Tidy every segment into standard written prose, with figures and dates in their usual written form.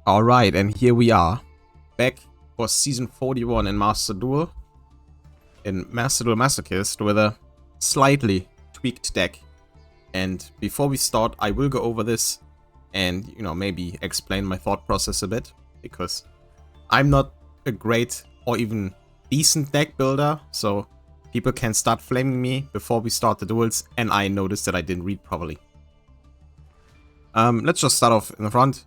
Alright, and here we are, back for Season 41 in Master Duel, in Master Duel Masochist, with a slightly tweaked deck. And before we start, I will go over this and, maybe explain my thought process a bit, because I'm not a great or even decent deck builder, so people can start flaming me before we start the duels, and I noticed that I didn't read properly. Let's just start off in the front.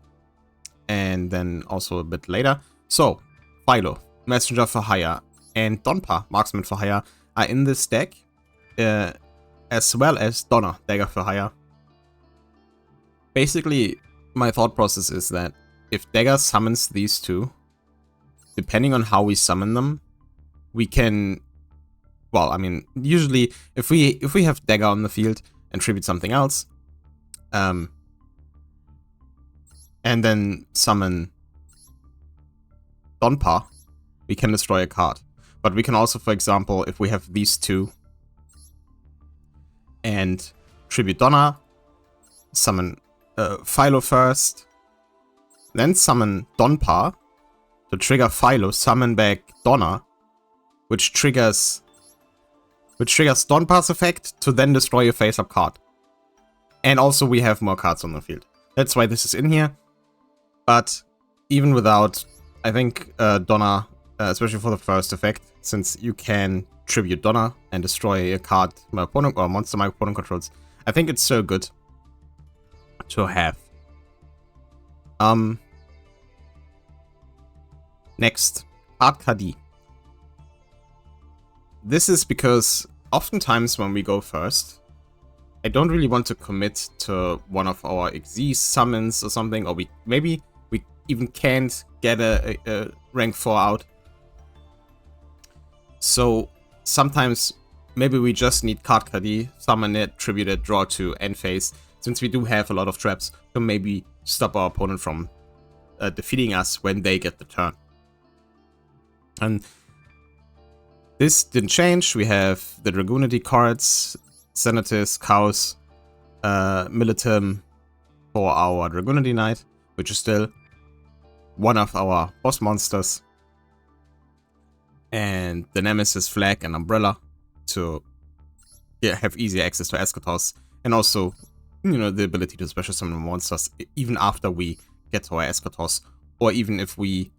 And then also a bit later. So, Philo, Messenger for Hire, and Tenpai, Marksman for Hire, are in this deck, as well as Donner, Dagger for Hire. Basically, my thought process is that if Dagger summons these two, depending on how we summon them, we can, well, I mean, usually if we have Dagger on the field and tribute something else, and then summon Tenpai, we can destroy a card. But we can also, for example, if we have these two and tribute Donner, summon Philo first, then summon Tenpai to trigger Philo, summon back Donner, which triggers Tenpai's effect to then destroy a face-up card. And also we have more cards on the field. That's why this is in here. But even without, I think Donner, especially for the first effect, since you can tribute Donner and destroy a card my opponent or monster my opponent controls, I think it's so good to have. Next, Card KD. This is because oftentimes when we go first, I don't really want to commit to one of our Xyz summons or something, or maybe we even can't get a rank 4 out. So sometimes maybe we just need Card KD, summon it, tribute it, draw 2, end phase, since we do have a lot of traps to maybe stop our opponent from defeating us when they get the turn. And this didn't change. We have the Dragoonity cards, Senatus, Chaos, Militum for our Dragoonity Knight, which is still one of our boss monsters, and the Nemesis Flag and Umbrella to have easier access to Eschatos, and also the ability to special summon monsters even after we get to our Eschatos, or even if we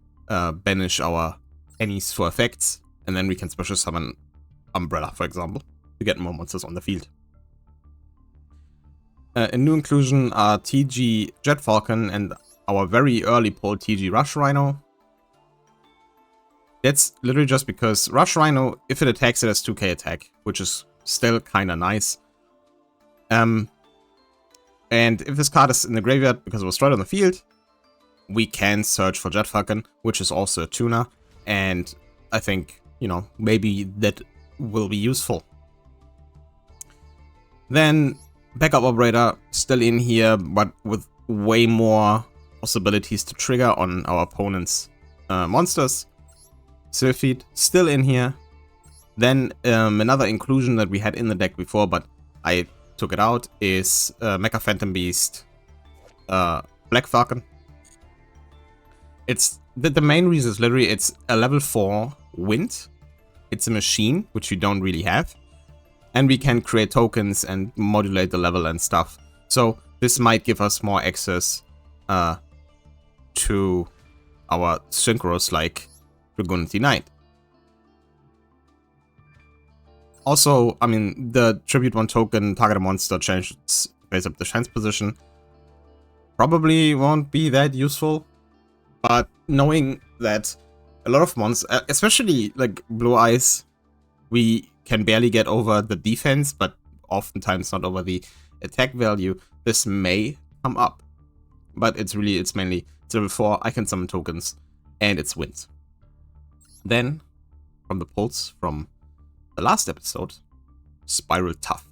banish our enemies for effects, and then we can special summon Umbrella, for example, to get more monsters on the field. A new inclusion are TG Jet Falcon and our very early pull TG Rush Rhino. That's literally just because Rush Rhino, if it attacks, it has 2k attack, which is still kinda nice. And if this card is in the graveyard because it was destroyed on the field, we can search for Jet Falcon, which is also a tuner, and I think, maybe that will be useful. Then Backup Operator, still in here, but with way more possibilities to trigger on our opponent's monsters. Sylphid, still in here. Then another inclusion that we had in the deck before, but I took it out, is Mecha Phantom Beast Black Falcon. It's the main reason is literally it's a level 4 wind. It's a machine, which we don't really have. And we can create tokens and modulate the level and stuff. So this might give us more access to our synchros like Dragoonity Knight. Also, I mean, the Tribute 1 token target a monster changes face up defense position. Probably won't be that useful, but knowing that a lot of monsters, especially like Blue Eyes, we can barely get over the defense, but oftentimes not over the attack value, this may come up. But it's mainly level 4, I can summon tokens, and it's wins. Then, from the pulse from the last episode, Spiral Tough.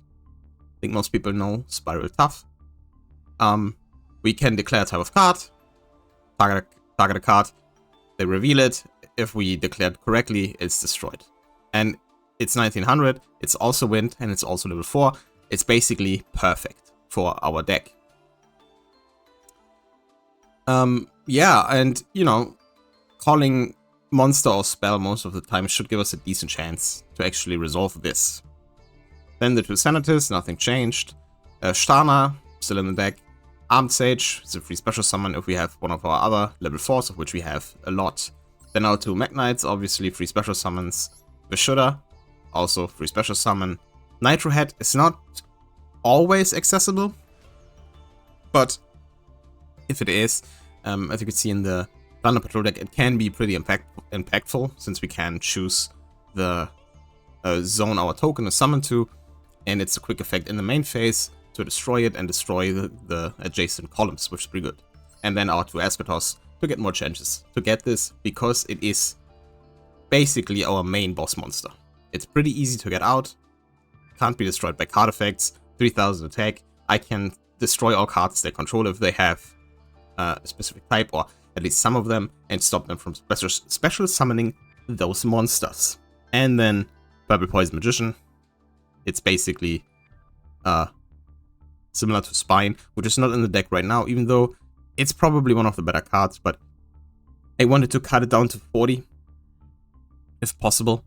I think most people know Spiral Tough. We can declare a type of card, target a card, they reveal it. If we declared correctly, it's destroyed. And it's 1900, it's also wind, and it's also level 4. It's basically perfect for our deck. Yeah, and, you know, calling monster or spell most of the time should give us a decent chance to actually resolve this. Then the two Senators, nothing changed. Stana, still in the deck. Armed Sage, it's a free special summon if we have one of our other level 4s, of which we have a lot. Then our two Mech Knights, obviously free special summons. Vishuddha, also free special summon. Nitro Head is not always accessible, but if it is, as you can see in the Thunder Patrol deck, it can be pretty impactful, since we can choose the zone our token is summoned to, and it's a quick effect in the main phase to destroy it and destroy the adjacent columns, which is pretty good. And then our two Eschatos to get more chances to get this, because it is basically our main boss monster. It's pretty easy to get out, can't be destroyed by card effects, 3000 attack. I can destroy all cards they control if they have a specific type, or at least some of them, and stop them from special summoning those monsters. And then Purple Poison Magician. It's basically similar to Spine, which is not in the deck right now, even though it's probably one of the better cards, but I wanted to cut it down to 40, if possible.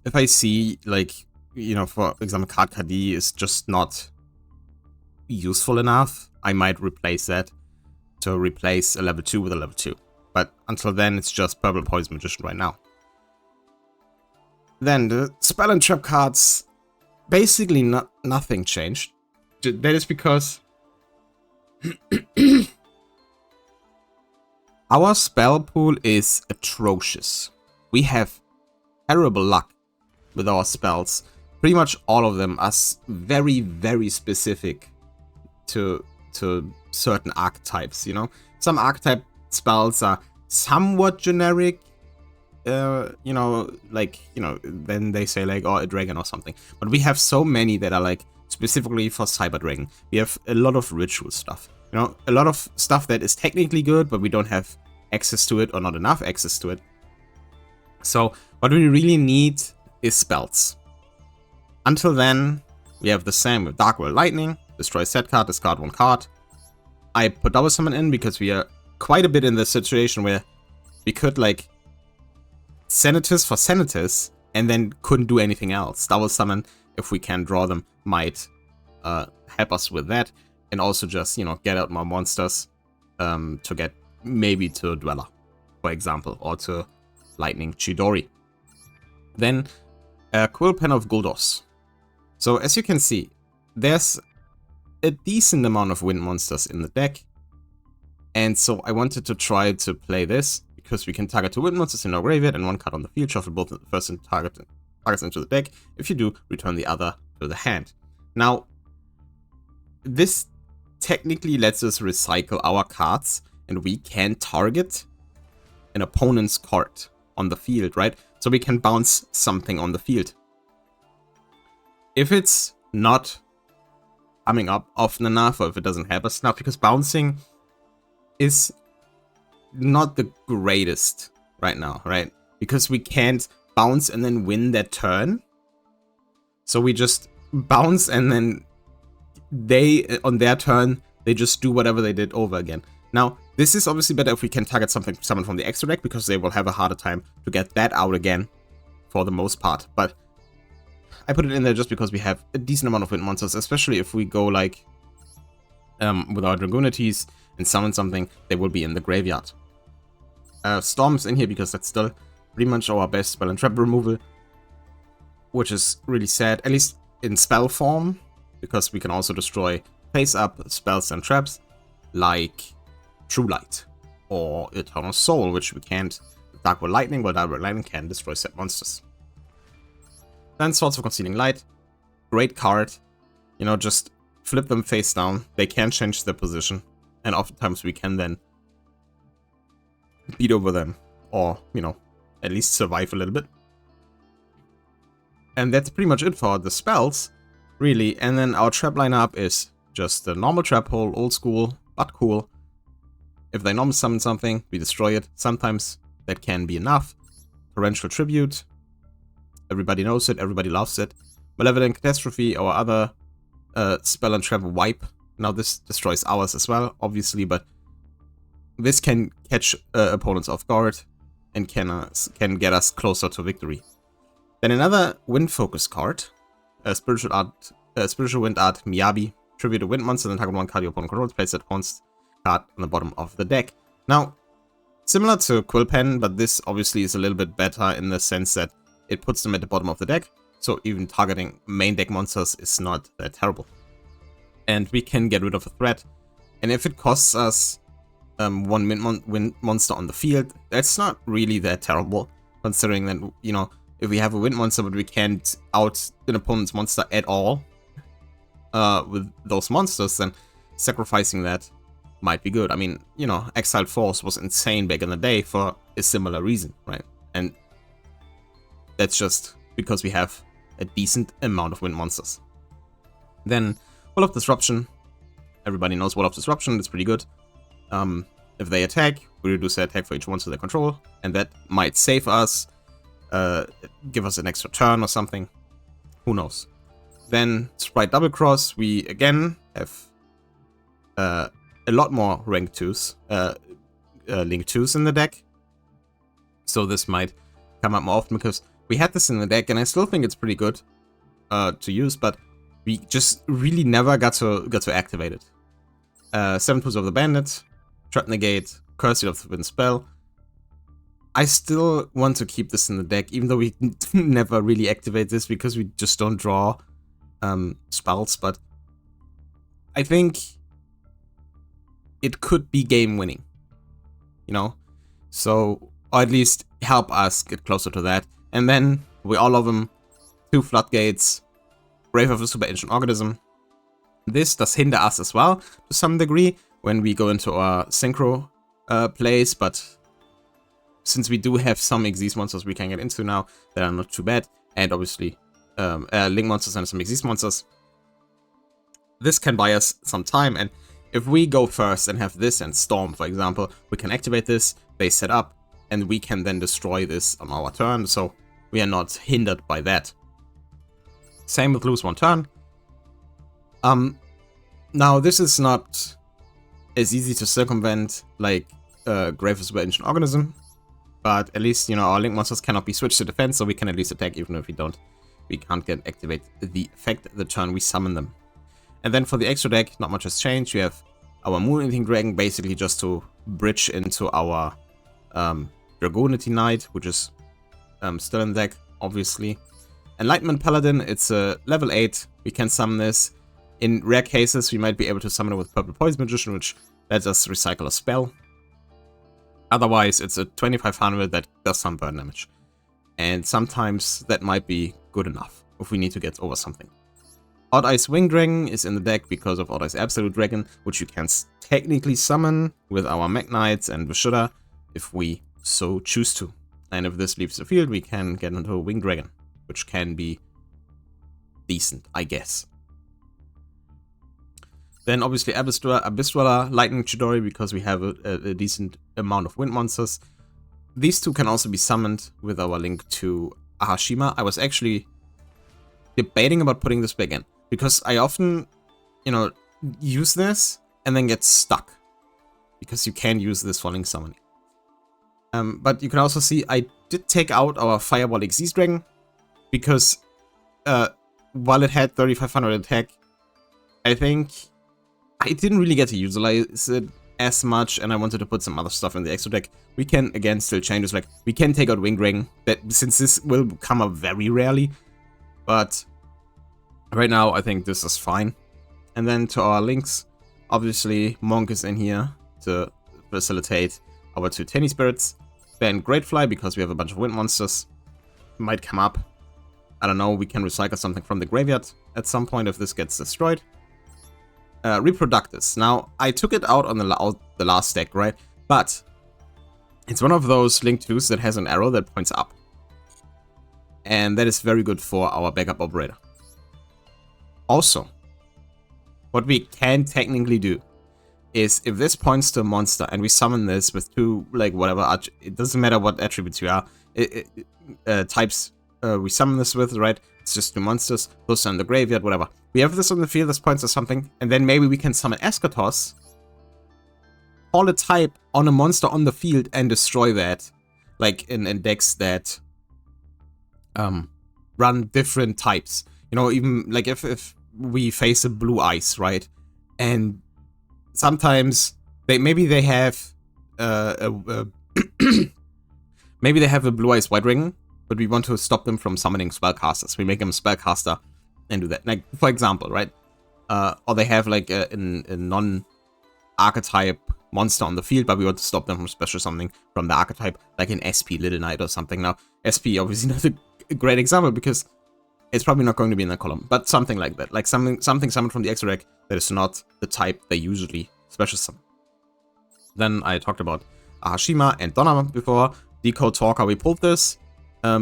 If I see, like, you know, for example, card KD is just not useful enough, I might replace that to replace a level 2 with a level 2. But until then, it's just Purple Poison Magician right now. Then the Spell and Trap cards, basically nothing changed. That is because our spell pool is atrocious. We have terrible luck with our spells. Pretty much all of them are very, very specific to certain archetypes, you know? Some archetype spells are somewhat generic, you know, like, you know, then they say like, oh, a dragon or something. But we have so many that are like specifically for Cyber Dragon. We have a lot of ritual stuff, you know, a lot of stuff that is technically good, but we don't have access to it, or not enough access to it. So what we really need is spells. Until then, we have the same with Dark World Lightning, destroy set card, discard one card. I put double summon in because we are quite a bit in the situation where we could like Senators for Senators and then couldn't do anything else. Double summon, if we can draw them, might help us with that, and also just, you know, get out more monsters to get maybe to Dweller, for example, or to Lightning Chidori. Then Quill Pen of Guldos. So as you can see, there's a decent amount of wind monsters in the deck, and so I wanted to try to play this because we can target 2 wind monsters in our graveyard and 1 card on the field, shuffle both the first and targets into the deck. If you do, return the other to the hand. Now, this technically lets us recycle our cards, and we can target an opponent's card on the field, right? So we can bounce something on the field. If it's not coming up often enough, or if it doesn't help us enough, because bouncing is not the greatest right now, right? Because we can't bounce and then win that turn. So we just bounce, and then they, on their turn, they just do whatever they did over again. Now, this is obviously better if we can target someone from the extra deck, because they will have a harder time to get that out again for the most part. But I put it in there just because we have a decent amount of wind monsters, especially if we go like with our Dragoonities and summon something, they will be in the graveyard. Storm's in here because that's still pretty much our best spell and trap removal, which is really sad, at least in spell form, because we can also destroy face-up spells and traps like True Light or Eternal Soul, which we can't with Dark World Lightning, while Dark World Lightning can destroy set monsters. Then Swords of Concealing Light, great card, you know, just flip them face down, they can change their position, and oftentimes we can then beat over them, or, you know, at least survive a little bit. And that's pretty much it for the spells, really. And then our trap lineup is just the normal trap hole, old school, but cool. If they normal summon something, we destroy it. Sometimes that can be enough. Torrential Tribute, everybody knows it, everybody loves it. Malevolent Catastrophe, our other spell and trap wipe. Now this destroys ours as well, obviously, but this can catch opponents off guard and can get us closer to victory. Then another wind focus card, Spiritual Wind Art Miyabi. Tribute a wind monster, then target one card your opponent controls, place that once card on the bottom of the deck. Now, similar to Quill Pen, but this obviously is a little bit better in the sense that it puts them at the bottom of the deck, so even targeting main deck monsters is not that terrible. And we can get rid of a threat. And if it costs us one wind monster on the field, that's not really that terrible, considering that, you know, if we have a wind monster but we can't out an opponent's monster at all with those monsters, then sacrificing that might be good. I mean, you know, Exiled Force was insane back in the day for a similar reason, right? And that's just because we have a decent amount of wind monsters. Then, Wall of Disruption. Everybody knows Wall of Disruption, it's pretty good. If they attack, we reduce their attack for each monster they control, and that might save us, give us an extra turn or something. Who knows? Then, Sprite Double Cross, we again have a lot more rank 2s, Link 2s in the deck. So this might come up more often because we had this in the deck and I still think it's pretty good to use, but we just really never got to activate it. 7 Tools of the Bandit, Trap Negate, Curse of the Wind Spell. I still want to keep this in the deck, even though we never really activate this because we just don't draw spells, but I think it could be game winning, you know? So, or at least help us get closer to that. And then, we all of them, 2 Floodgates, Grave of a Super Ancient Organism. This does hinder us as well, to some degree, when we go into our Synchro plays, but since we do have some Xyz monsters we can get into now, that are not too bad, and obviously Link monsters and some Xyz monsters, this can buy us some time, and if we go first and have this and Storm, for example, we can activate this, they set up, and we can then destroy this on our turn, so we are not hindered by that. Same with Lose One Turn. Now this is not as easy to circumvent like Grave of Super Ancient Organism, but at least, you know, our Link monsters cannot be switched to defense, so we can at least attack even if we can't activate the effect the turn we summon them. And then for the extra deck, not much has changed. We have our Moon Eating Dragon, basically just to bridge into our Dragonity Knight, which is still in deck, obviously. Enlightenment Paladin, it's a level 8. We can summon this. In rare cases, we might be able to summon it with Purple Poison Magician, which lets us recycle a spell. Otherwise, it's a 2500 that does some burn damage. And sometimes that might be good enough if we need to get over something. Odd Eyes Wing Dragon is in the deck because of Odd Eyes Absolute Dragon, which you can technically summon with our Mech Knights and Vishuddha if we so choose to. And if this leaves the field, we can get into a Wing Dragon, which can be decent, I guess. Then obviously Abyss Dweller, Lightning Chidori, because we have a decent amount of wind monsters. These two can also be summoned with our link to Ahashima. I was actually debating about putting this back in, because I often, you know, use this and then get stuck, because you can use this for link summoning. But you can also see I did take out our Fireball Xyz Dragon, because while it had 3500 attack, I think I didn't really get to utilize it as much, and I wanted to put some other stuff in the extra deck. We can, again, still change this. Like, we can take out Wing Dragon, since this will come up very rarely. But right now, I think this is fine. And then to our links, obviously, Monk is in here to facilitate our 2 Tenny Spirits. Then Greatfly, because we have a bunch of wind monsters, might come up. I don't know, we can recycle something from the graveyard at some point if this gets destroyed. Reproductus. Now, I took it out on the last deck, right? But it's one of those Link 2s that has an arrow that points up. And that is very good for our backup operator. Also, what we can technically do is if this points to a monster and we summon this with 2, like whatever, it doesn't matter what attributes you are, types we summon this with, right? It's just 2 monsters, those are in the graveyard, whatever. We have this on the field, this points to something, and then maybe we can summon Eschatos call a type on a monster on the field and destroy that. Like in decks that run different types. You know, even like if we face a blue ice, right? And sometimes maybe they have maybe they have a blue ice white ring, but we want to stop them from summoning spellcasters. We make them a spellcaster and do that. Like for example, right? Or they have like a non-archetype monster on the field, but we want to stop them from special summoning from the archetype, like an SP Little Knight or something. Now, SP obviously not a great example because it's probably not going to be in the column, but something like that. Like something summoned from the extra deck that is not the type they usually special summon. Then I talked about Ahashima and Donna before. Decode Talker, we pulled this.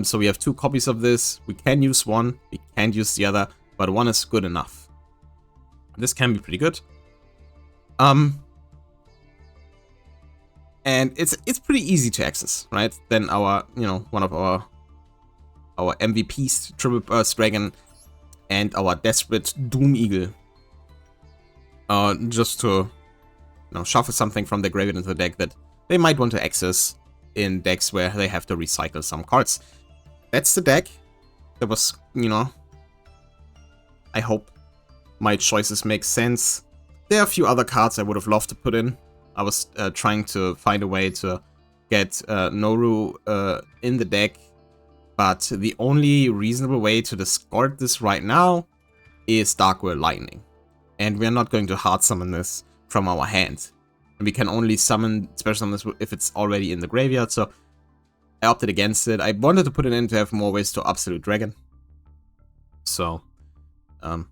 So we have 2 copies of this. We can use one, we can't use the other, but one is good enough. This can be pretty good. And it's pretty easy to access, right? Then our, one of our MVPs, Triple Burst Dragon, and our Desperate Doom Eagle. Just to, shuffle something from the graveyard into the deck that they might want to access in decks where they have to recycle some cards. That's the deck. That was, I hope my choices make sense. There are a few other cards I would have loved to put in. I was trying to find a way to get Noru in the deck, but the only reasonable way to discard this right now is Darkworld Lightning. And we're not going to hard summon this from our hand. And we can only summon special summon this if it's already in the graveyard, so I opted against it. I wanted to put it in to have more ways to Absolute Dragon. So,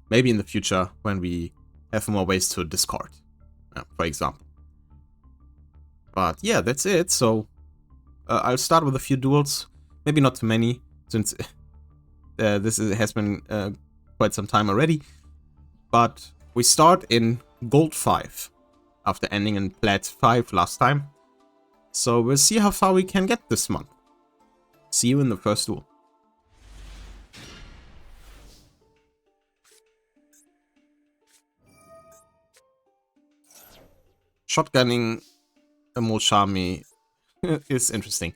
maybe in the future when we have more ways to discard, for example. But yeah, that's it. So I'll start with a few duels. Maybe not too many, since this has been quite some time already. But we start in Gold 5, after ending in Plat 5 last time. So we'll see how far we can get this month. See you in the first duel. Shotgunning a Molshami is interesting.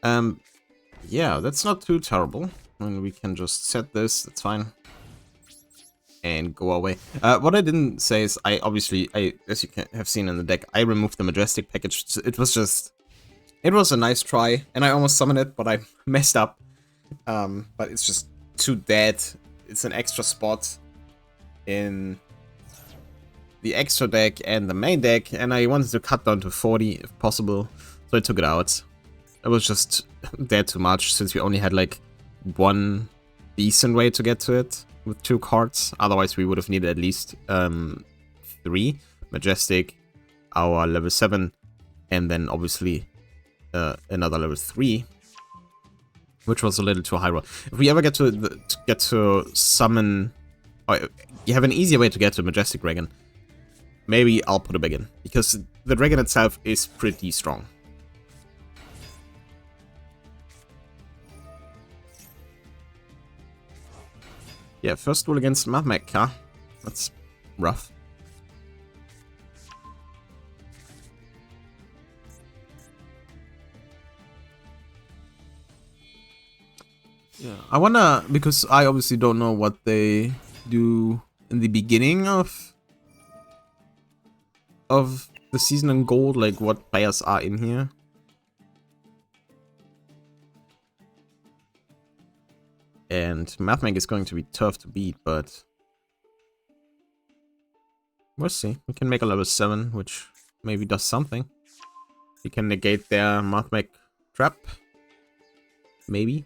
Yeah, that's not too terrible. I mean, we can just set this, that's fine. And go away. What I didn't say is, as you can have seen in the deck, I removed the Majestic package. It was a nice try, and I almost summoned it, but I messed up. But it's just too dead. It's an extra spot in the extra deck and the main deck, and I wanted to cut down to 40 if possible, so I took it out. It was just dead too much, since we only had like one decent way to get to it with 2 cards. Otherwise we would have needed at least 3 Majestic, our level 7, and then obviously another level 3, which was a little too high roll. If we ever get to summon, or you have an easier way to get to Majestic Dragon, maybe I'll put it back in, because the dragon itself is pretty strong. Yeah, first duel against Mathmecha. That's rough. Yeah, I wonder, because I obviously don't know what they do in the beginning of the season in Gold, like what players are in here. And Mathmech is going to be tough to beat, but we'll see. We can make a level 7, which maybe does something. We can negate their Mathmech trap. Maybe.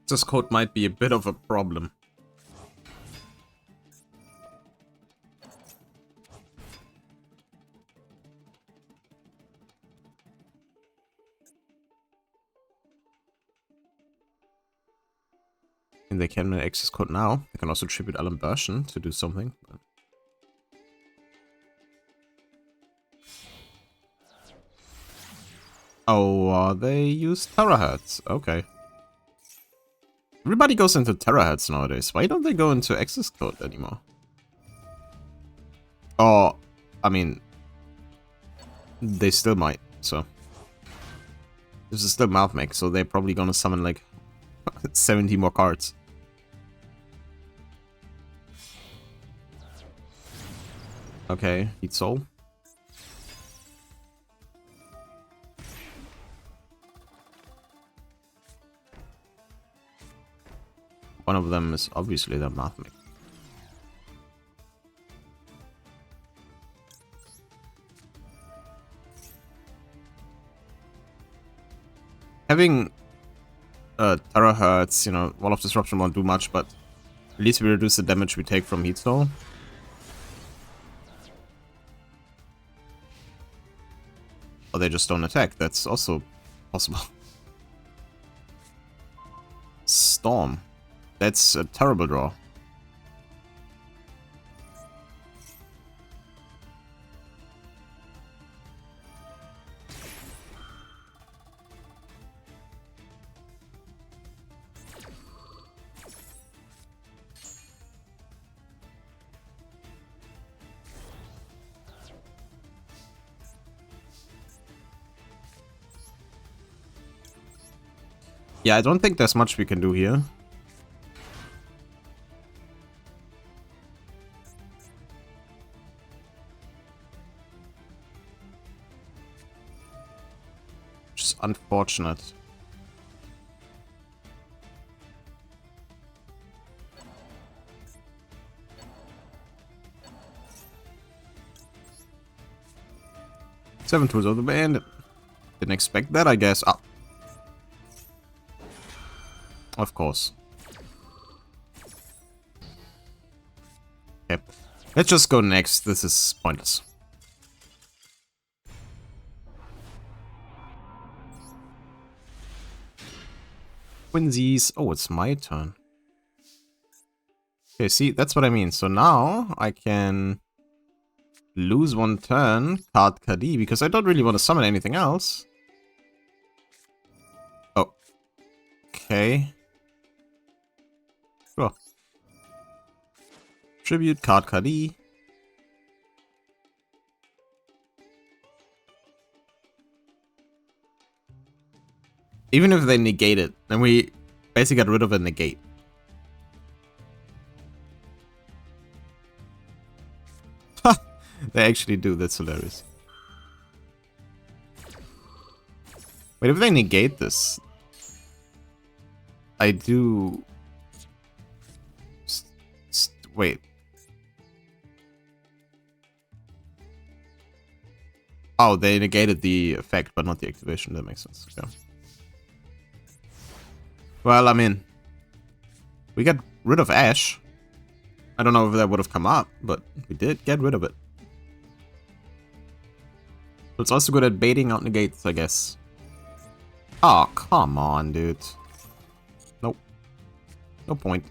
This code might be a bit of a problem. And they can access code now. They can also tribute Alan Bershon to do something. But... Oh, they use terahertz. Okay. Everybody goes into terahertz nowadays. Why don't they go into access code anymore? Oh, I mean, they still might, so. This is still mouth make, so they're probably gonna summon like 70 more cards. Okay, Heat Soul. One of them is obviously the mouth make. Having terahertz, you know, Wall of Disruption won't do much, but at least we reduce the damage we take from Heat Soul. Or they just don't attack, that's also possible. Storm. That's a terrible draw. Yeah, I don't think there's much we can do here. Just unfortunate. Seven tools of the band. Didn't expect that, I guess. Ah. Of course. Okay. Let's just go next. This is pointless. Twinsies. Oh, it's my turn. Okay, see, that's what I mean. So now I can lose one turn, card Kadi, because I don't really want to summon anything else. Oh. Okay. Sure. Tribute, card Kadi. Even if they negate it, then we basically got rid of a negate. Ha! They actually do, that's hilarious. Wait, if they negate this, I do... Wait. Oh, they negated the effect, but not the activation. That makes sense. Yeah. Well, I mean, we got rid of Ash. I don't know if that would have come up, but we did get rid of it. It's also good at baiting out negates, I guess. Oh, come on, dude. Nope. No point.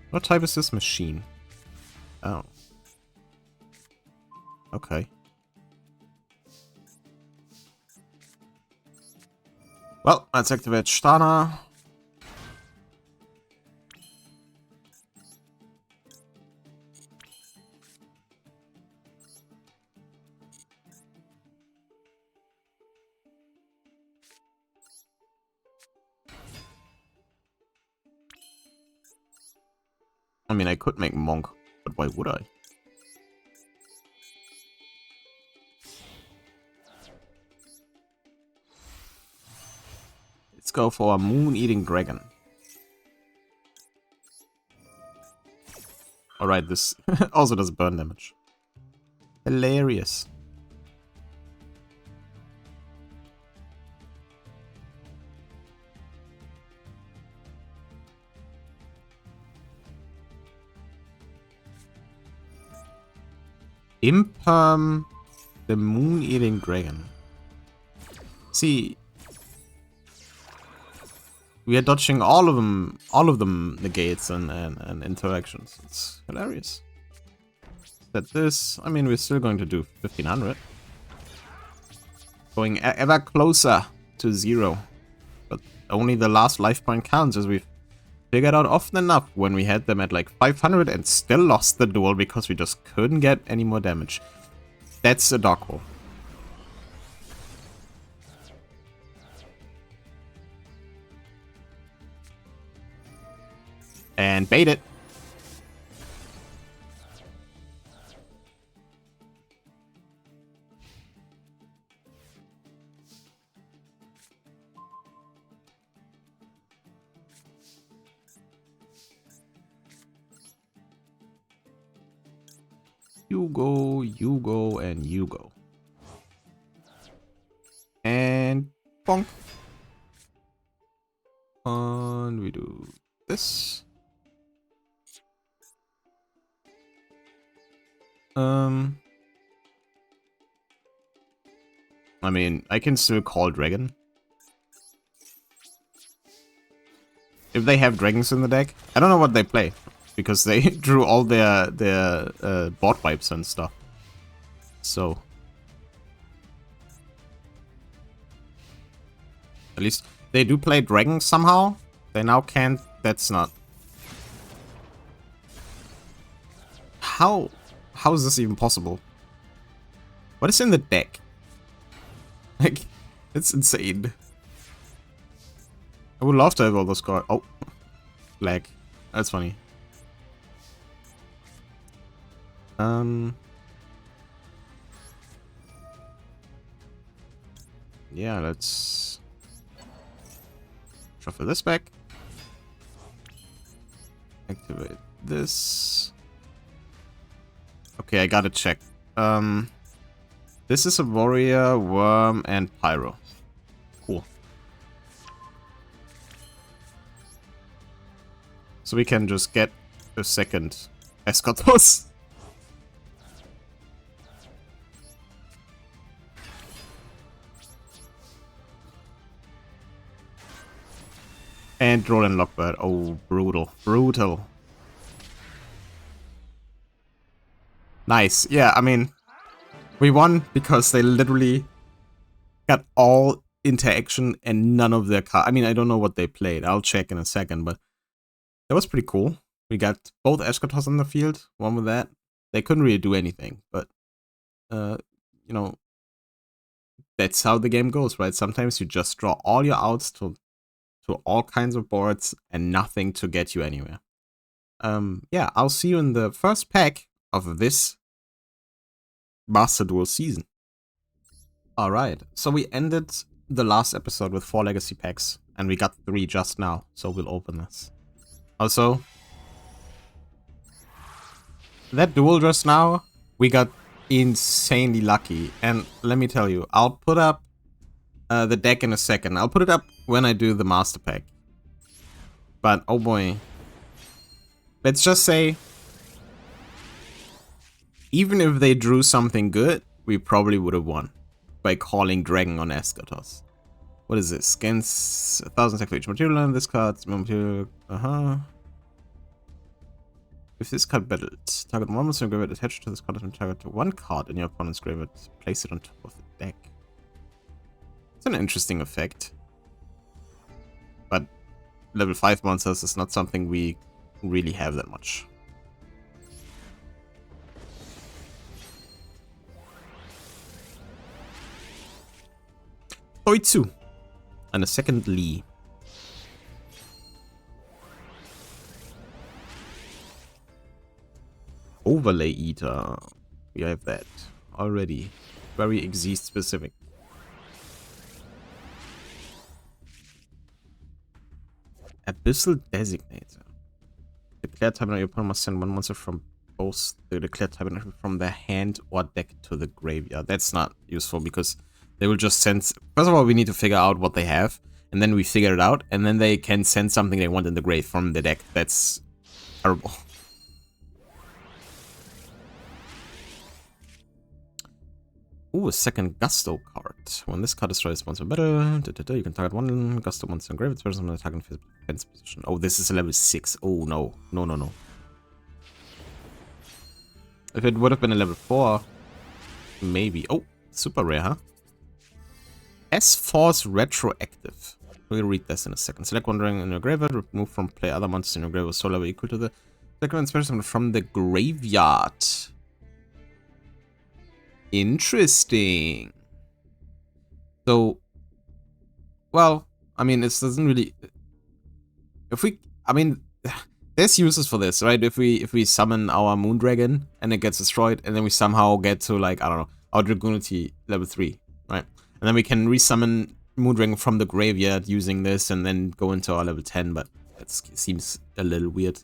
What type is this machine? Oh. Okay. Well, let's activate Stana. I mean, I could make Monk, but why would I? Let's go for a Moon-Eating Dragon. Alright, this also does burn damage. Hilarious. Imperm the Moon-Eating Dragon. See, we are dodging all of them negates and interactions. It's hilarious. Set this. I mean, we're still going to do 1500. Going ever closer to 0. But only the last life point counts, as we've figured out often enough when we had them at like 500 and still lost the duel because we just couldn't get any more damage. That's a dog hole. And bait it. You go, and you go. And bonk. And we do this. I mean, I can still call Dragon. If they have dragons in the deck. I don't know what they play. Because they drew all their board wipes and stuff. So. At least they do play dragons somehow. They now can't. That's not. How is this even possible? What is in the deck? Like, it's insane. I would love to have all those cards. Oh, lag. That's funny. Yeah, let's shuffle this back. Activate this. Okay, I gotta check. This is a warrior, worm, and pyro. Cool. So we can just get a second Escortos. And Droll and Lockbird. Oh, brutal. Brutal. Nice. Yeah, I mean, we won because they literally got all interaction and none of their cards. I mean, I don't know what they played. I'll check in a second, but that was pretty cool. We got both Escortos on the field. One with that. They couldn't really do anything, but, you know, that's how the game goes, right? Sometimes you just draw all your outs to all kinds of boards and nothing to get you anywhere. Yeah, I'll see you in the first pack of this Master Duels season. Alright, so we ended the last episode with 4 legacy packs, and we got 3 just now, so we'll open this. Also, that duel just now, we got insanely lucky, and let me tell you, I'll put up the deck in a second. I'll put it up when I do the master pack. But, oh boy. Let's just say, even if they drew something good, we probably would have won. By calling Dragon on Escortos. What is this? Gains 1,000 attack for each material on this card. Material, If this card battled, target one monster graveyard attached to this card and target to one card in your opponent's graveyard. Place it on top of the deck. It's an interesting effect. But level 5 monsters is not something we really have that much. Oitsu. And a second Lee. Overlay Eater. We have that already. Very Exist specific. Abyssal Designator. Declare type on your opponent must send one monster from both the declared type from their hand or deck to the graveyard. That's not useful because they will just send... First of all, we need to figure out what they have, and then we figure it out, and then they can send something they want in the grave from the deck. That's terrible. Ooh, a second Gusto card. When this card destroys monster battle, you can target one Gusto monster in grave. It's person on attacking defense position. Oh, this is a level 6. Oh, no. No, no, no. If it would have been a level 4, maybe. Oh, super rare, huh? S-Force Retroactive. We'll read this in a second. Select one ring in your graveyard, remove from play other monsters in your graveyard, so level equal to the second special from the graveyard. Interesting. So, well, I mean, it doesn't really. If we, I mean, there's uses for this, right? If we summon our Moondragon and it gets destroyed, and then we somehow get to, like, I don't know, our Dragoonity level 3, right? And then we can resummon Moondragon from the graveyard using this, and then go into our level 10. But it seems a little weird.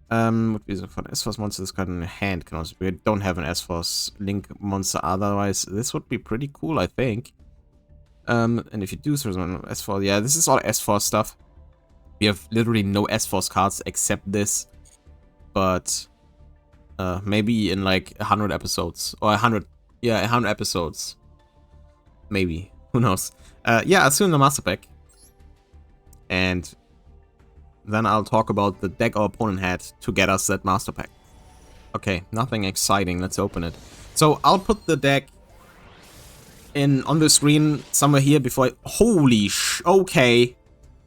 What is it for an S-Force monster? This card in hand can also be. We don't have an S-Force Link monster. Otherwise, this would be pretty cool, I think. And if you do, so there's an S-Force. Yeah, this is all S-Force stuff. We have literally no S-Force cards except this. But maybe in like 100 episodes. Or 100. Yeah, 100 episodes. Maybe. Who knows? Yeah, I'll soon the Master Pack. And then I'll talk about the deck our opponent had to get us that Master Pack. Okay, nothing exciting. Let's open it. So I'll put the deck on the screen somewhere here before I... Holy okay.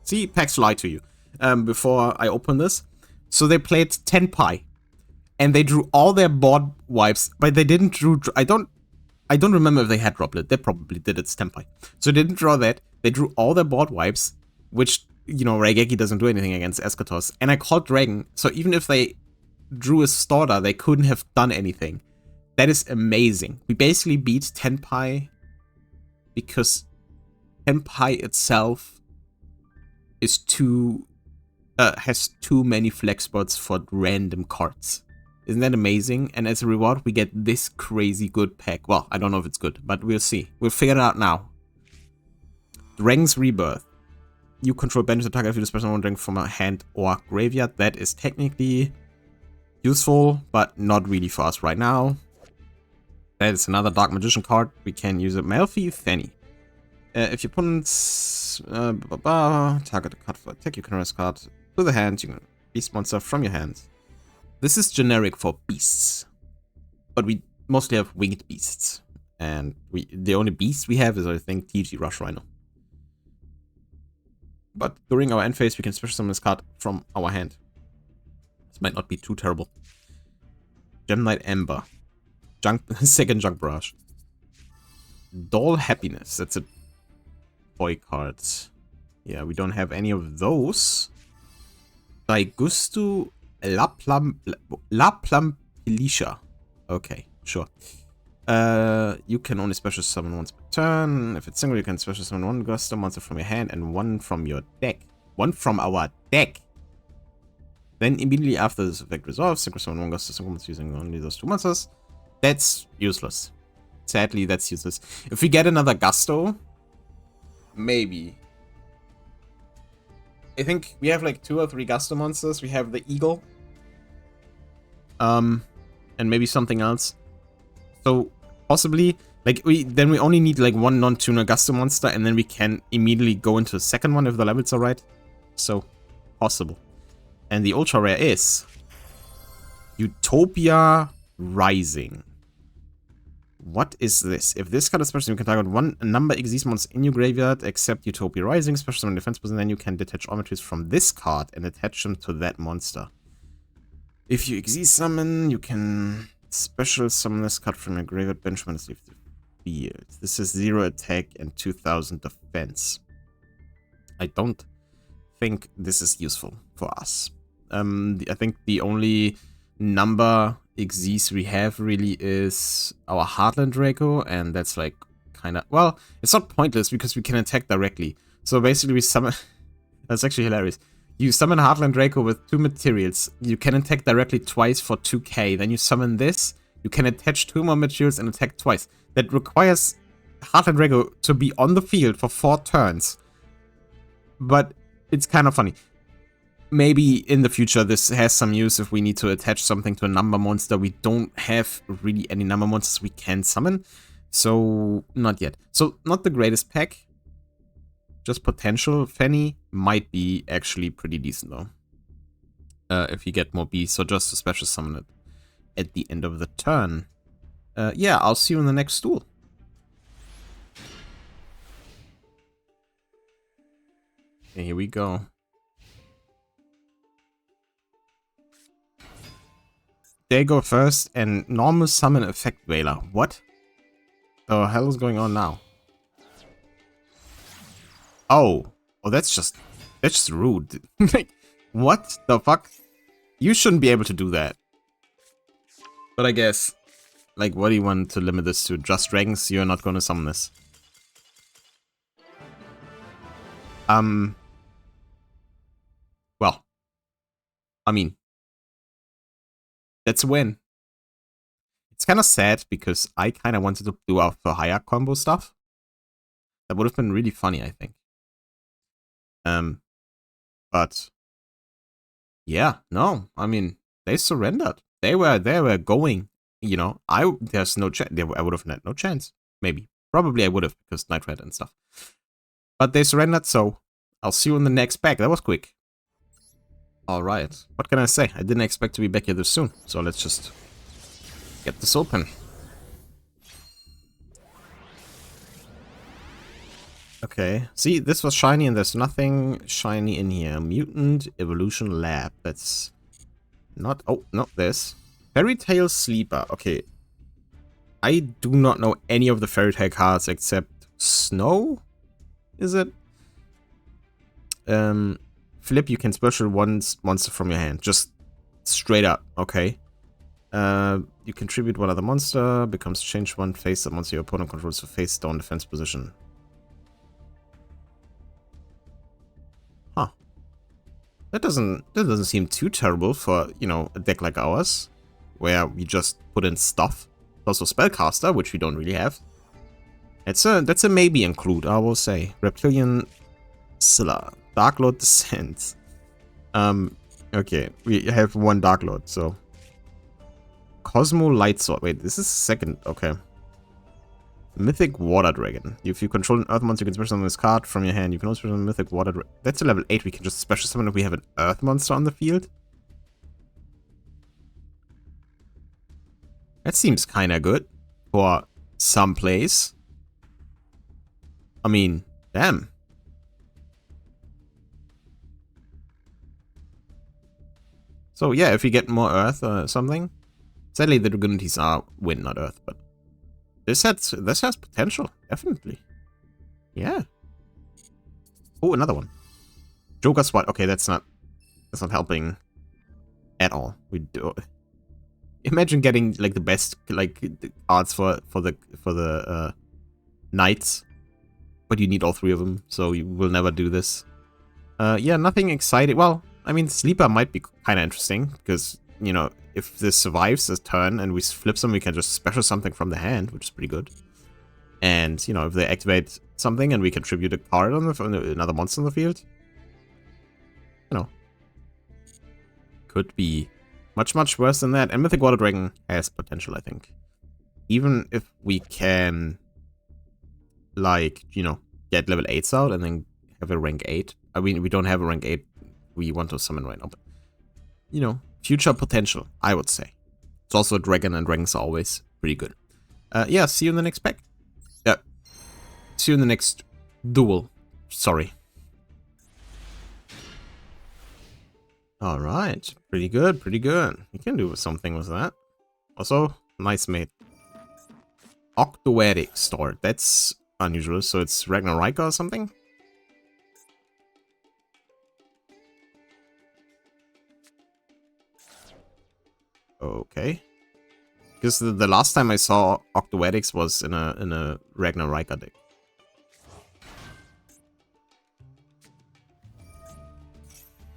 See, packs lie to you. Before I open this. So they played Tenpai. And they drew all their board wipes. But they didn't drew... I don't remember if they had Droplet. They probably did. It's Tenpai. So they didn't draw that. They drew all their board wipes. Which, you know, Raigeki doesn't do anything against Eschatos. And I called Dragon. So even if they drew a starter, they couldn't have done anything. That is amazing. We basically beat Tenpai because Tenpai itself is has too many flex spots for random cards. Isn't that amazing? And as a reward, we get this crazy good pack. Well, I don't know if it's good, but we'll see. We'll figure it out now. Dragon's Rebirth. You control banish attack if you disperse one dragon from a hand or graveyard. That is technically useful, but not really for us right now. That is another Dark Magician card. We can use it. Malfi Fanny. If your opponent's target a card for attack, you can rest card to the hand. You can beast monster from your hand. This is generic for beasts, but we mostly have winged beasts, and the only beast we have is, I think, TG Rush Rhino. But during our end phase, we can special summon this card from our hand. This might not be too terrible. Gem Knight Ember. Second Junk Brush. Doll Happiness. That's a boy card. Yeah, we don't have any of those. Daigustu La Plampilisha. Okay, sure. You can only special summon once per turn. If it's single, you can special summon one Gusto monster from your hand and one from your deck. One from our deck. Then immediately after this effect resolves, synchro summon one Gusto single monster using only those two monsters. That's useless. Sadly, that's useless. If we get another Gusto, maybe. I think we have like 2 or 3 Gusto monsters. We have the Eagle. And maybe something else. So possibly, like we only need like 1 non-tuner Gusto monster, and then we can immediately go into the second one if the levels are right. So possible. And the ultra rare is Utopia Rising. What is this? If this card is special, you can target one number Xyz monsters in your graveyard except Utopia Rising, special summon defense position, then you can detach all materials from this card and attach them to that monster. If you Xyz summon, you can special summon this card from your graveyard bench when it's leave the field. This is 0 attack and 2000 defense. I don't think this is useful for us. I think the only number Xyz we have really is our Heartland Draco, and that's like kind of, well, it's not pointless because we can attack directly. So basically we summon, that's actually hilarious. You summon Heartland Draco with 2 materials, you can attack directly twice for 2k, then you summon this, you can attach 2 more materials and attack twice. That requires Heartland Draco to be on the field for 4 turns. But it's kind of funny. Maybe in the future this has some use if we need to attach something to a number monster. We don't have really any number monsters we can summon. So, not yet. So, not the greatest pack. Just potential. Fanny might be actually pretty decent though. If you get more beasts, so just to special summon it. at the end of the turn. Yeah, I'll see you in the next duel. Okay, here we go. They go first, and normal summon effect Veiler. What the hell is going on now? Oh, that's just rude. Like, what the fuck? You shouldn't be able to do that. But I guess, like, what do you want to limit this to? Just dragons? You're not going to summon this. Well, I mean, that's a win. It's kind of sad because I kind of wanted to do our for hire combo stuff. That would have been really funny, I think. But yeah, no, I mean, they surrendered. They were going. You know, there's no chance. I would have had no chance. Maybe, probably I would have because Night Red and stuff. But they surrendered, so I'll see you in the next pack. That was quick. All right, what can I say? I didn't expect to be back here this soon. So let's just get this open. Okay, see, this was shiny and there's nothing shiny in here. Mutant Evolution Lab. That's not... Oh, not this. Fairy Tail Sleeper. Okay. I do not know any of the Fairy Tail cards except Snow? Is it? Flip, you can special one monster from your hand. Just straight up. Okay. You contribute one other monster. Becomes change one face that monster your opponent controls to face down defense position. That doesn't seem too terrible for, you know, a deck like ours, where we just put in stuff. Also Spellcaster, which we don't really have. That's a maybe include, I will say. Reptilian Scylla, Dark Lord Descent. Okay, we have one Dark Lord, so Cosmo Light Sword. Wait, this is second. Okay. Mythic Water Dragon. If you control an Earth monster, you can special summon this card from your hand. You can also special summon Mythic Water Dragon. That's a level 8. We can just special summon if we have an Earth monster on the field. That seems kinda good for some plays. I mean, damn. So yeah, if we get more Earth or something. Sadly, the Dragonities are wind, not Earth, but this has potential, definitely. Yeah. Oh, another one. Joker Swat. Okay, that's not helping at all. We do. Imagine getting like the best like cards for the knights, but you need all 3 of them, so you will never do this. Yeah, nothing exciting. Well, I mean, Sleeper might be kind of interesting because, you know, if this survives this turn and we flip some, we can just special something from the hand, which is pretty good. And, you know, if they activate something and we contribute a card on another monster on the field, you know, could be much worse than that. And Mythic Water Dragon has potential, I think. Even if we can, like, you know, get level 8s out and then have a rank 8. I mean, we don't have a rank 8 we want to summon right now, but, you know, future potential, I would say. It's also a dragon, and dragons are always pretty good. Yeah, see you in the next pack. Yeah, see you in the next duel. Sorry. Alright, pretty good, pretty good. You can do something with that. Also, nice mate. Octoadic Store, that's unusual, so it's Ragnarok or something? Okay. Because the last time I saw Octoadics was in a Ragnarok deck.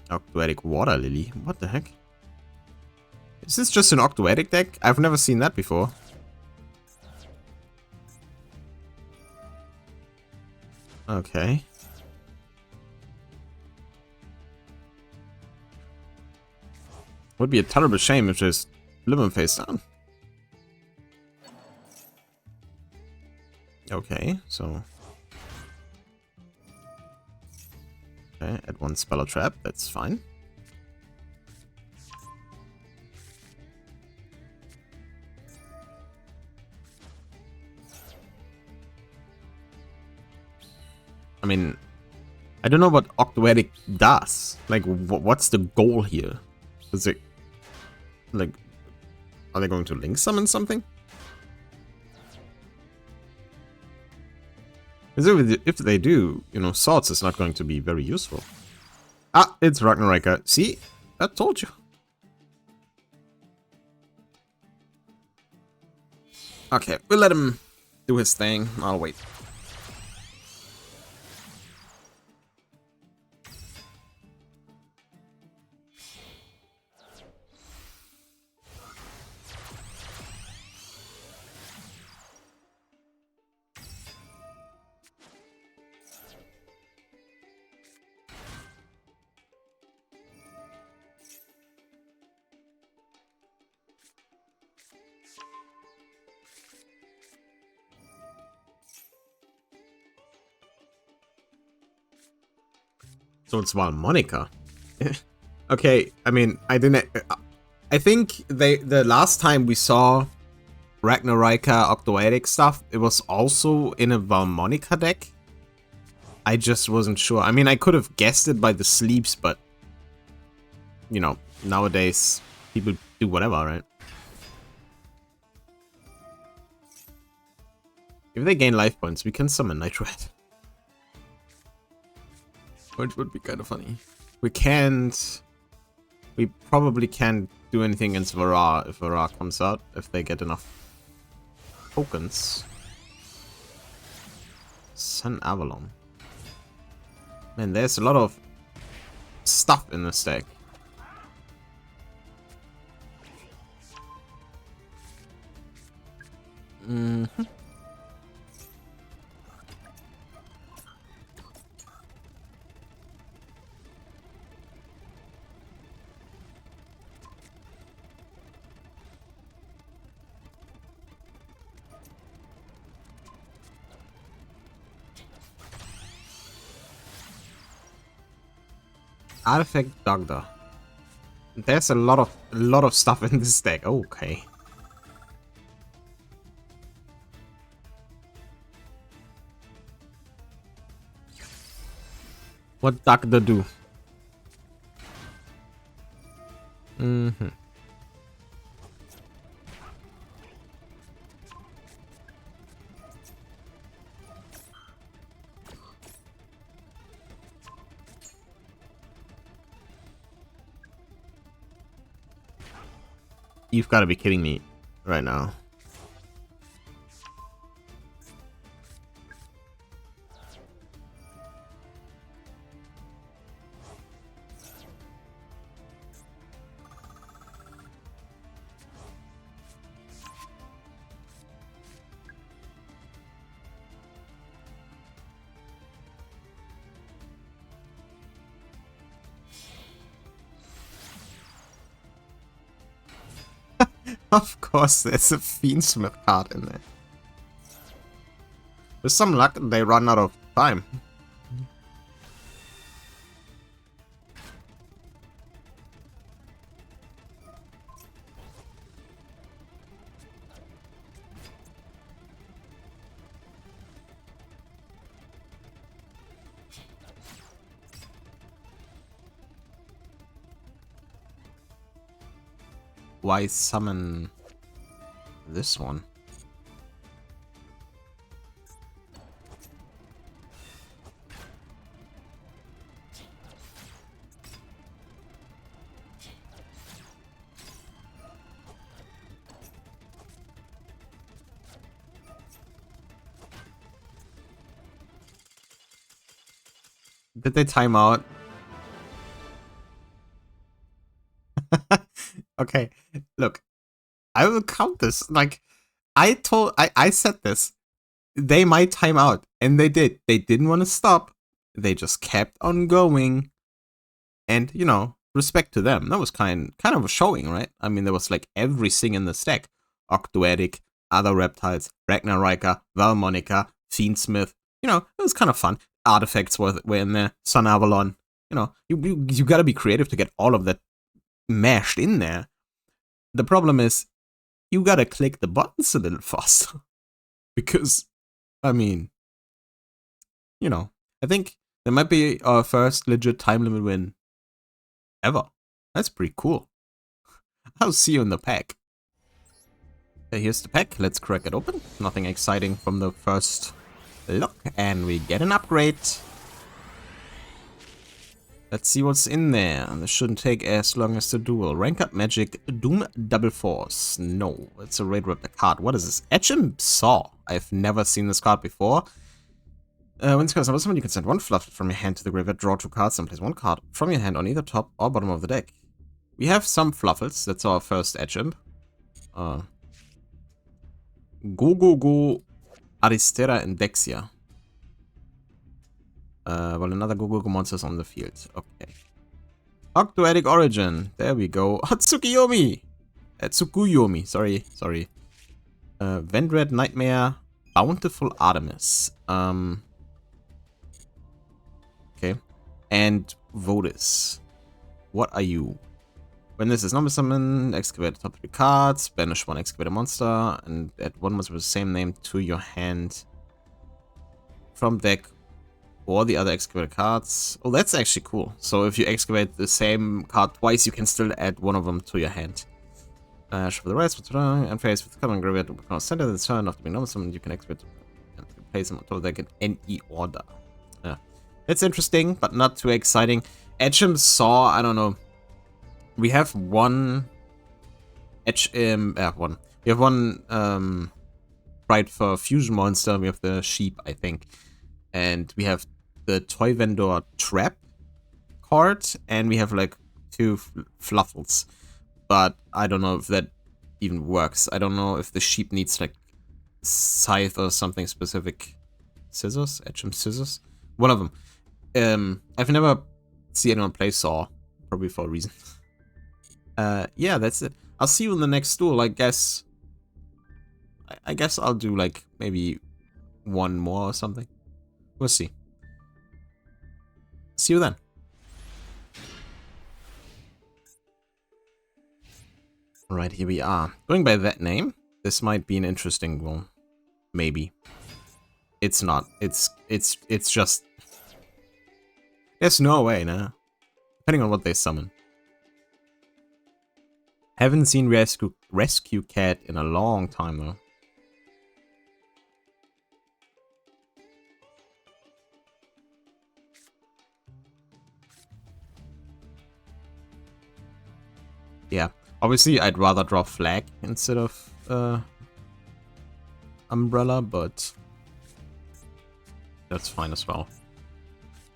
Octoadic Water Lily. What the heck? Is this just an Octoadic deck? I've never seen that before. Okay. Would be a terrible shame if just flip him face down. Okay, so... Okay, add 1 spell or trap, that's fine. I mean, I don't know what Octoedic does. Like, what's the goal here? Is it, like, are they going to link summon something? Because if they do, you know, Swords is not going to be very useful. Ah, it's Ragnaraka. See? I told you. Okay, we'll let him do his thing. I'll wait. So it's Monica. Okay, I mean, I didn't. I think the last time we saw Ragnaraka Octoedic stuff, it was also in a Valmonica deck. I just wasn't sure. I mean, I could have guessed it by the sleeps, but you know, nowadays people do whatever, right? If they gain life points, we can summon Nitrate. Which would be kind of funny. We can't... We probably can't do anything against Vara if Vara comes out, if they get enough tokens. Sun Avalon. Man, there's a lot of stuff in this deck. Mm-hmm. Artifact Doctor. There's a lot of stuff in this deck. Okay. What Doctor do? Mm-hmm. You've got to be kidding me right now. Of course, there's a Fiendsmith card in there. With some luck, they run out of time. Why summon this one? Did they time out? Okay, look, I will count this. Like, I said this. They might time out, and they did. They didn't want to stop. They just kept on going. And, you know, respect to them. That was kind of a showing, right? I mean, there was like everything in the stack. Octoedic, other reptiles, Ragnaraka, Valmonica, Fiendsmith. You know, it was kind of fun. Artifacts were in there. Sun Avalon. You know, you gotta be creative to get all of that mashed in there. The problem is, you gotta click the buttons a little faster. Because, I mean, you know, I think that might be our first legit time limit win ever. That's pretty cool. I'll see you in the pack. Okay, here's the pack. Let's crack it open. Nothing exciting from the first look. And we get an upgrade. Let's see what's in there. This shouldn't take as long as the duel. Rank up magic, Doom Double Force. No, it's a raid replica card. What is this? Etchim Saw. I've never seen this card before. When it's number 7, you can send one fluff from your hand to the graveyard, draw 2 cards, and place 1 card from your hand on either top or bottom of the deck. We have some fluffles. That's our first Etchim. Go Aristera and Dexia. Well, another Go monsters on the field. Okay. Octoedic Origin. There we go. Tsukuyomi. Tsukuyomi. Sorry. Vendred Nightmare. Bountiful Artemis. Okay. And Vodis. What are you? When this is number summon, excavate the top 3 cards, banish 1 excavator monster, and add 1 monster with the same name to your hand from deck or the other excavator cards. Oh, that's actually cool. So if you excavate the same card twice, you can still add 1 of them to your hand. Shuffle the rest, and face with the common graveyard to become center of the turn after being number summoned, you can excavate and place them on top of the deck in any order. Yeah. It's interesting, but not too exciting. Etchim Saw, I don't know. We have one one. We have one right for fusion monster. We have the sheep, I think, and we have the toy vendor trap card, and we have like 2 fluffles. But I don't know if that even works. I don't know if the sheep needs like scythe or something specific. Scissors, Etchim Scissors, one of them. I've never seen anyone play Saw, probably for a reason. Yeah, that's it. I'll see you in the next duel, I guess. I guess I'll do, like, maybe 1 more or something. We'll see. See you then. Alright, here we are. Going by that name, this might be an interesting one. Maybe. It's not. It's just... There's no way, nah. Depending on what they summon. Haven't seen Rescue Cat in a long time, though. Yeah, obviously I'd rather draw Flag instead of Umbrella, but that's fine as well.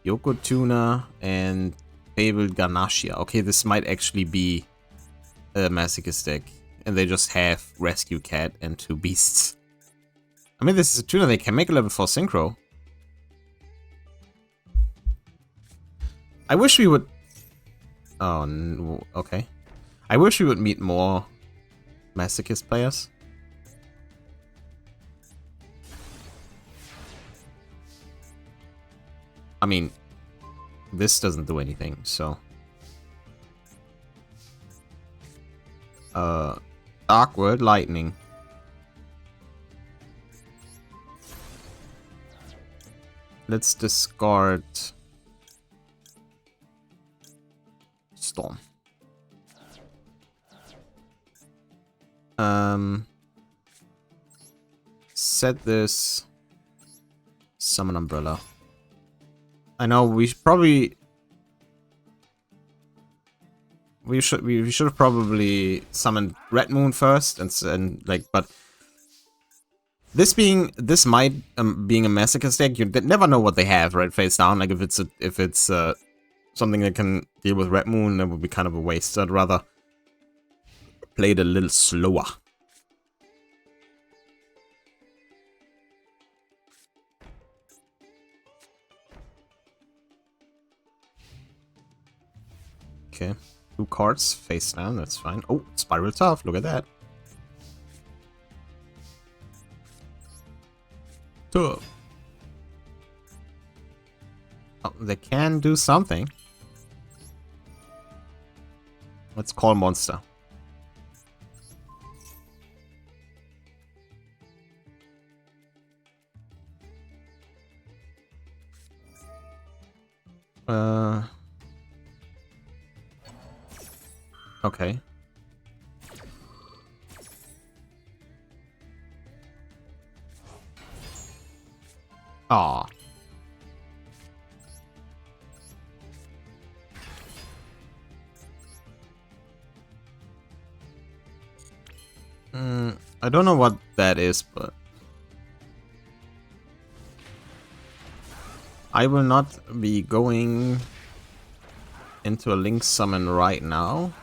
Yoko Tuna and Babel Ganashia. Okay, this might actually be a Masochist deck, and they just have Rescue Cat and 2 beasts. I mean, this is a tuna, they can make a level 4 synchro. I wish we would... Oh, no, okay. I wish we would meet more Masochist players. I mean, this doesn't do anything, so... Dark World Lightning. Let's discard Storm. Set this Summon Umbrella. I know we should probably we should have probably summoned Red Moon first and like, but this might being a Masochist deck, you never know what they have right face down. Like if it's something that can deal with Red Moon, that would be kind of a waste. I'd rather play it a little slower. Okay, 2 cards face down, that's fine. Oh, Spiral Tough, look at that. Tough. Oh, they can do something. Let's call monster. Okay. Aw. I don't know what that is, but I will not be going into a Link summon right now.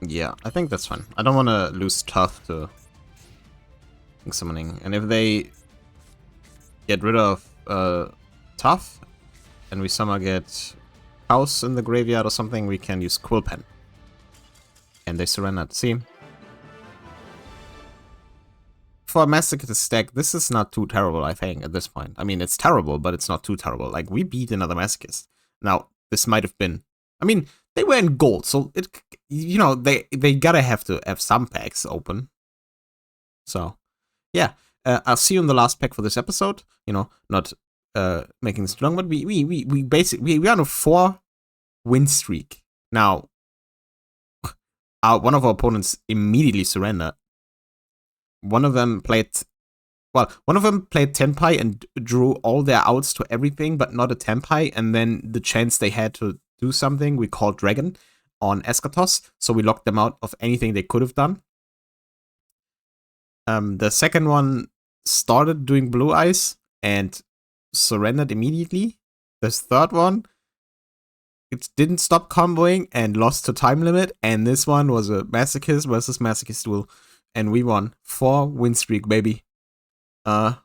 Yeah, I think that's fine. I don't want to lose Tough to Link summoning. And if they get rid of Tough and we somehow get House in the graveyard or something, we can use Quill Pen. And they surrendered. See? For a Masochist deck, this is not too terrible, I think, at this point. I mean, it's terrible, but it's not too terrible. Like, we beat another Masochist. Now, this might have been... I mean, they were in gold, so it, you know, they gotta have to have some packs open. So, yeah. I'll see you in the last pack for this episode. You know, not making this too long, but we basically... We are on a 4-win streak. Now, one of our opponents immediately surrendered. One of them played Tenpai and drew all their outs to everything, but not a Tenpai. And then the chance they had to do something, we called Dragon on Eschatos, so we locked them out of anything they could have done. The second one started doing Blue Eyes and surrendered immediately. The third one, it didn't stop comboing and lost to time limit. And this one was a Masochist versus Masochist duel. And we won. 4-win streak, baby. Not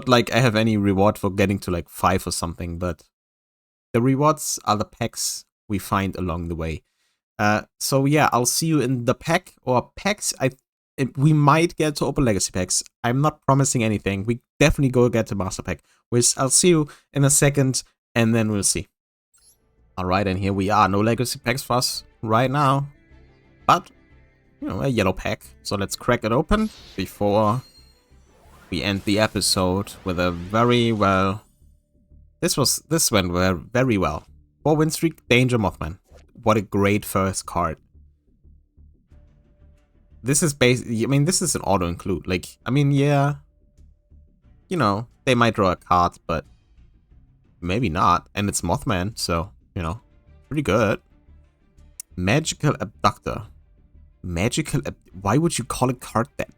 like I have any reward for getting to like 5 or something, but the rewards are the packs we find along the way. So yeah, I'll see you in the pack or packs. We might get to open legacy packs. I'm not promising anything. We definitely go get the master pack, which I'll see you in a second, and then we'll see. Alright, and here we are. No legacy packs for us right now, but you know, a yellow pack. So let's crack it open before we end the episode with a very well... This went very well. 4-win streak, Danger Mothman. What a great first card. This is basically... I mean, this is an auto-include. Like, I mean, yeah... You know, they might draw a card, but... Maybe not. And it's Mothman, so, you know, pretty good. Magical Abductor. Why would you call a card that?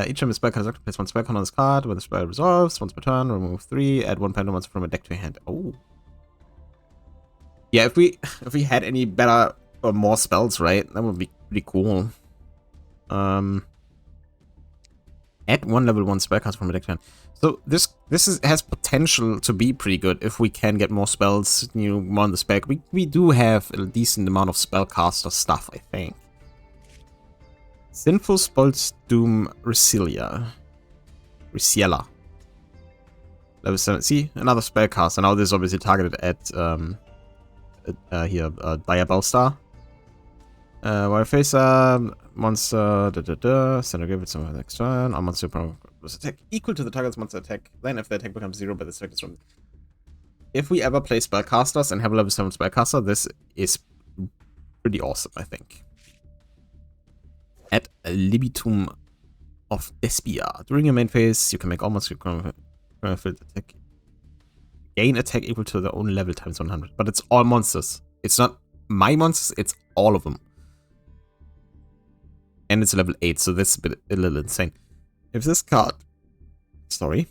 Each time a spell card is active, place 1 spell card on this card. When the spell resolves, once per turn, remove 3, add 1 pendulum monster from a deck to your hand. Oh. Yeah, if we had any better or more spells, right? That would be pretty cool. Add 1 level 1 spell card from a deck to hand. So this has potential to be pretty good if we can get more spells, you know, more on the spec. We do have a decent amount of spellcaster stuff, I think. Sinful Spolt's Doom Reciela. Level 7. See, another spellcaster. Now this is obviously targeted at Diabell Star. While face monster center give it some next turn. Our monster plus attack equal to the target's monster attack. Then if the attack becomes 0 by the effect is from. If we ever play spellcasters and have a level 7 spellcaster, this is pretty awesome, I think. Add a Libitum of Despia. During your main phase, you can make almost your attack. Gain attack equal to their own level times 100. But it's all monsters. It's not my monsters, it's all of them. And it's level 8, so this is a little insane. If this card... Sorry.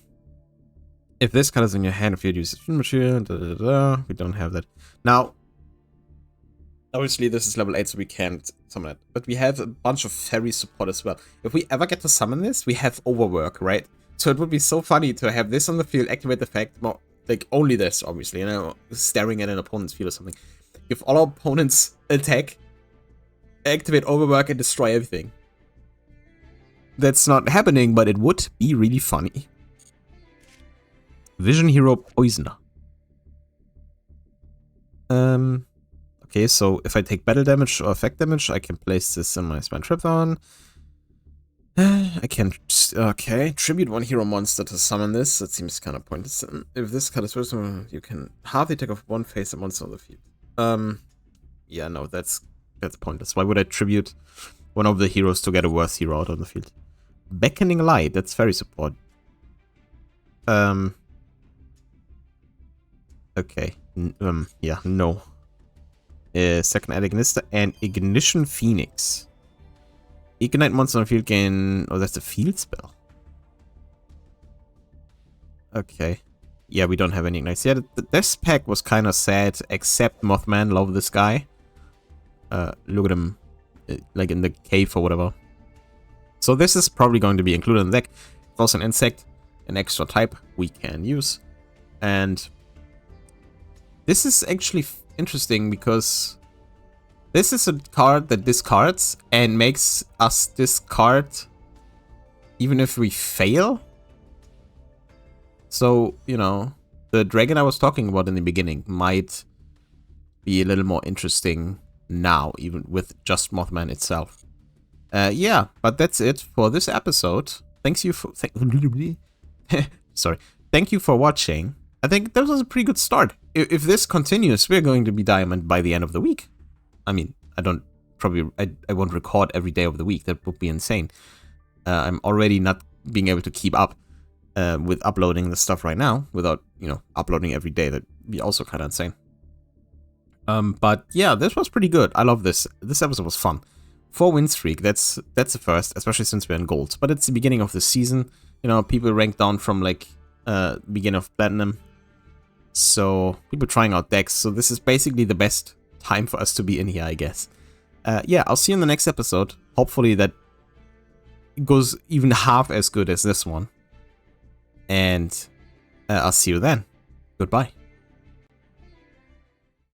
If this card is in your hand, if you use it machine, we don't have that. Now, obviously this is level 8, so we can't summon it. But we have a bunch of fairy support as well. If we ever get to summon this, we have overwork, right? So it would be so funny to have this on the field, activate the effect, more, like only this, obviously, you know, staring at an opponent's field or something. If all our opponents attack, activate overwork and destroy everything. That's not happening, but it would be really funny. Vision Hero Poisoner. Okay, so if I take battle damage or effect damage, I can place this in my Spine Tripthon. I can't. Okay, tribute one hero monster to summon this. That seems kind of pointless. If this card is first, you can half the attack of one face a monster on the field. Yeah, no, that's pointless. Why would I tribute one of the heroes to get a worse hero out on the field? Beckoning Light. That's very support. Okay. Yeah, no. Second add Ignista and Ignition Phoenix. Ignite monster on the field gain... Oh, that's a field spell. Okay. Yeah, we don't have any ignites. Yeah, this pack was kind of sad, except Mothman. Love this guy. Look at him, like in the cave or whatever. So this is probably going to be included in the deck. It's also an insect, an extra type we can use. And this is actually interesting because this is a card that discards and makes us discard even if we fail. So, you know, the dragon I was talking about in the beginning might be a little more interesting now, even with just Mothman itself. Yeah, but that's it for this episode. Thank you for sorry. Thank you for watching. I think that was a pretty good start. If this continues, we're going to be Diamond by the end of the week. I mean, I won't record every day of the week. That would be insane. I'm already not being able to keep up with uploading the stuff right now without, you know, uploading every day. That'd be also kind of insane. But yeah, this was pretty good. I love this. This episode was fun. 4-win streak. That's the first, especially since we're in gold. But it's the beginning of the season. You know, people rank down from like beginning of platinum. So people trying out decks. So this is basically the best time for us to be in here, I guess. Yeah, I'll see you in the next episode. Hopefully that goes even half as good as this one. And I'll see you then. Goodbye.